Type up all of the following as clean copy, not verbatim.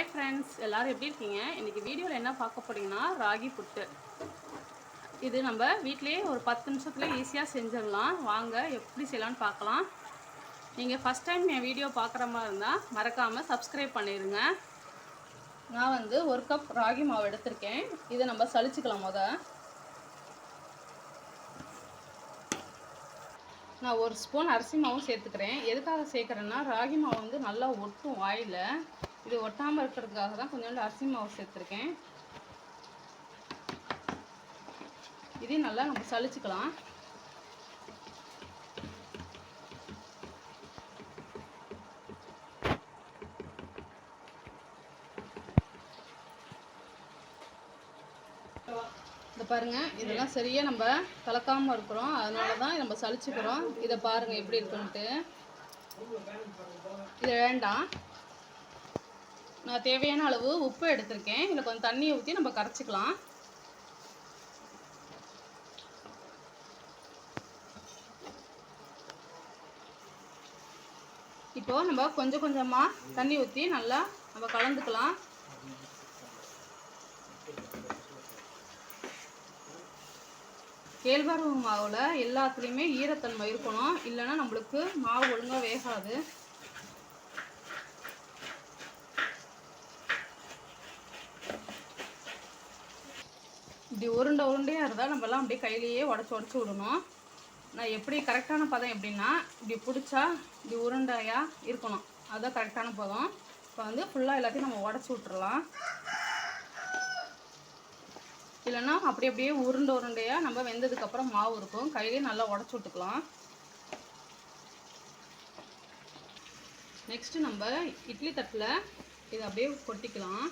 Hi friends, எல்லோரும் எப்படி இருக்கீங்க? இன்றைக்கி வீடியோவில் என்ன பார்க்க போகிறீங்கன்னா ராகி புட்டு. இது நம்ம வீட்டிலேயே ஒரு 10 நிமிஷத்தில் ஈஸியாக செஞ்சிடலாம். வாங்க எப்படி செய்யலான்னு பார்க்கலாம். நீங்கள் ஃபஸ்ட் டைம் என் வீடியோ பார்க்குற மாதிரி இருந்தால் மறக்காமல் சப்ஸ்கிரைப் பண்ணிடுங்க. நான் வந்து 1 கப் ராகி மாவு எடுத்திருக்கேன். இதை நம்ம சலிச்சுக்கலாம். நான் 1 ஸ்பூன் அரிசி மாவும் சேர்த்துக்கிறேன். எதுக்காக சேர்க்குறேன்னா ராகி மாவு வந்து நல்லா ஒட்டும் வாயில். இது ஒட்டாமல் இருக்கிறதுக்காக தான் கொஞ்சோண்டு அரிசி மாவு சேர்த்துருக்கேன். இதையும் நல்லா நம்ம சலிச்சுக்கலாம். இதை பாருங்கள், இதெல்லாம் சரியாக நம்ம கலக்காமல் இருக்கிறோம். அதனால தான் நம்ம சலிச்சுக்கிறோம். இதை பாருங்கள் எப்படி இருக்குன்ட்டு. இது வேண்டாம். நான் தேவையான அளவு உப்பு எடுத்திருக்கேன். இதில் கொஞ்சம் தண்ணியை ஊற்றி நம்ம கரைச்சிக்கலாம். இப்போது நம்ம கொஞ்சம் கொஞ்சமாக தண்ணி ஊற்றி நல்லா நம்ம கலந்துக்கலாம். கேழ்வரகு மாவில் எல்லாத்துலேயுமே ஈரத்தன்மை இருக்கணும், இல்லைன்னா நம்மளுக்கு மாவு ஒழுங்காக வேகாது. இப்படி உருண்டையாக இருந்தால் நம்மலாம் அப்படியே கையிலேயே உடச்சி விடணும். நான் எப்படி கரெக்டான பதம் எப்படின்னா, இப்படி பிடிச்சா இப்படி உருண்டையாக இருக்கணும். அதுதான் கரெக்டான பதம். இப்போ வந்து ஃபுல்லாக எல்லாத்தையும் நம்ம உடச்சி விட்டுறலாம். இல்லைன்னா அப்படியே உருண்டையாக நம்ம வெந்ததுக்கப்புறம் மாவு இருக்கும், கையிலேயே நல்லா உடச்சி விட்டுக்கலாம். நெக்ஸ்ட்டு நம்ம இட்லி தட்டில் இதை அப்படியே கொட்டிக்கலாம்.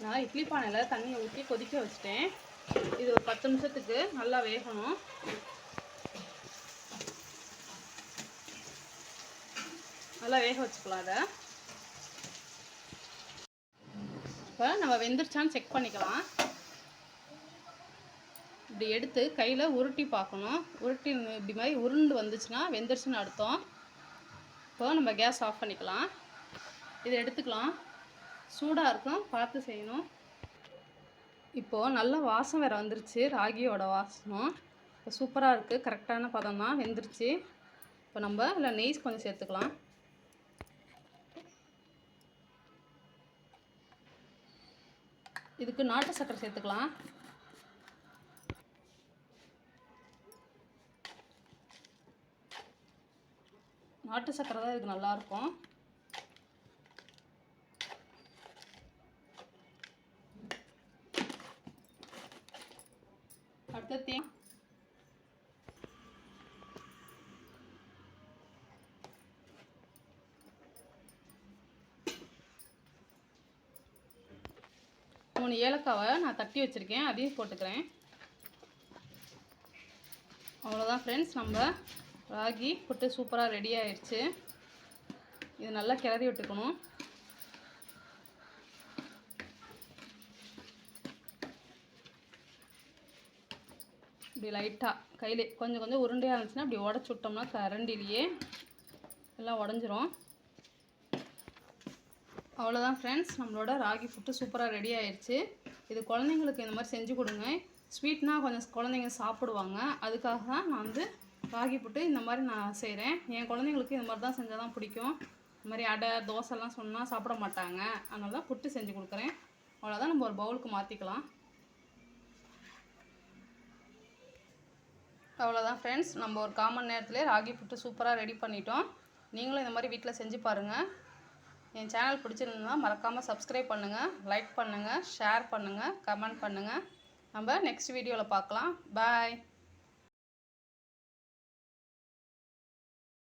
நான் இட்லி பானையில் தண்ணியை ஊற்றி கொதிக்க வச்சுட்டேன். இது ஒரு 10 நிமிஷத்துக்கு நல்லா வேகணும். நல்லா வேக வச்சுக்கலாம். அதை இப்போ நம்ம வெந்துருச்சான்னு செக் பண்ணிக்கலாம். இப்படி எடுத்து கையில் உருட்டி பார்க்கணும். உருட்டி இப்படி மாதிரி உருண்டு வந்துச்சுன்னா வெந்துருச்சுன்னு அர்த்தம். இப்போ நம்ம கேஸ் ஆஃப் பண்ணிக்கலாம். இதை எடுத்துக்கலாம். சூடாக இருக்கும், பார்த்து செய்யணும். இப்போது நல்ல வாசம் வேறு வந்துருச்சு, ராகியோட வாசனம். இப்போ சூப்பராக இருக்குது, கரெக்டான பதம் தான், வெந்துருச்சு. இப்போ நம்ம இல்லை நெய் கொஞ்சம் சேர்த்துக்கலாம். இதுக்கு நாட்டு சர்க்கரை சேர்த்துக்கலாம். நாட்டு சர்க்கரை தான் இதுக்கு நல்லாயிருக்கும். அடுத்து 3 ஏலக்காவை நான் தட்டி வச்சுருக்கேன், அதையும் போட்டுக்கிறேன். அவ்வளோதான் ஃப்ரெண்ட்ஸ், நம்ம ராகி புட்டு சூப்பராக ரெடி ஆயிடுச்சு. இது நல்லா கிளறி விட்டுக்கணும். இப்படி லைட்டாக கையிலே கொஞ்சம் உருண்டையாக இருந்துச்சுன்னா இப்படி உடச்சி விட்டோம்னா கரண்டிலேயே எல்லாம் உடஞ்சிரும். அவ்வளோதான் ஃப்ரெண்ட்ஸ், நம்மளோட ராகி புட்டு சூப்பராக ரெடி ஆயிடுச்சு. இது குழந்தைங்களுக்கு இந்த மாதிரி செஞ்சு கொடுங்க. ஸ்வீட்னால் கொஞ்சம் குழந்தைங்க சாப்பிடுவாங்க. அதுக்காக தான் நான் வந்து ராகி புட்டு இந்த மாதிரி நான் செய்கிறேன். என் குழந்தைங்களுக்கு இந்த மாதிரி தான் செஞ்சால் தான் பிடிக்கும். இந்த மாதிரி அடை தோசைலாம் சொன்னால் சாப்பிட மாட்டாங்க. அதனால தான் புட்டு செஞ்சு கொடுக்குறேன். அவ்வளோதான், நம்ம ஒரு பவுலுக்கு மாற்றிக்கலாம். அவ்வளோதான் ஃப்ரெண்ட்ஸ், நம்ம ஒரு 1/4 மணி நேரத்துலேயே ராகி புட்டு சூப்பராக ரெடி பண்ணிட்டோம். நீங்களும் இந்த மாதிரி வீட்டில் செஞ்சு பாருங்கள். என் சேனல் பிடிச்சிருந்தா மறக்காமல் சப்ஸ்கிரைப் பண்ணுங்கள், லைக் பண்ணுங்கள், ஷேர் பண்ணுங்கள், கமெண்ட் பண்ணுங்கள். நம்ம நெக்ஸ்ட் வீடியோவில் பார்க்கலாம். பாய்.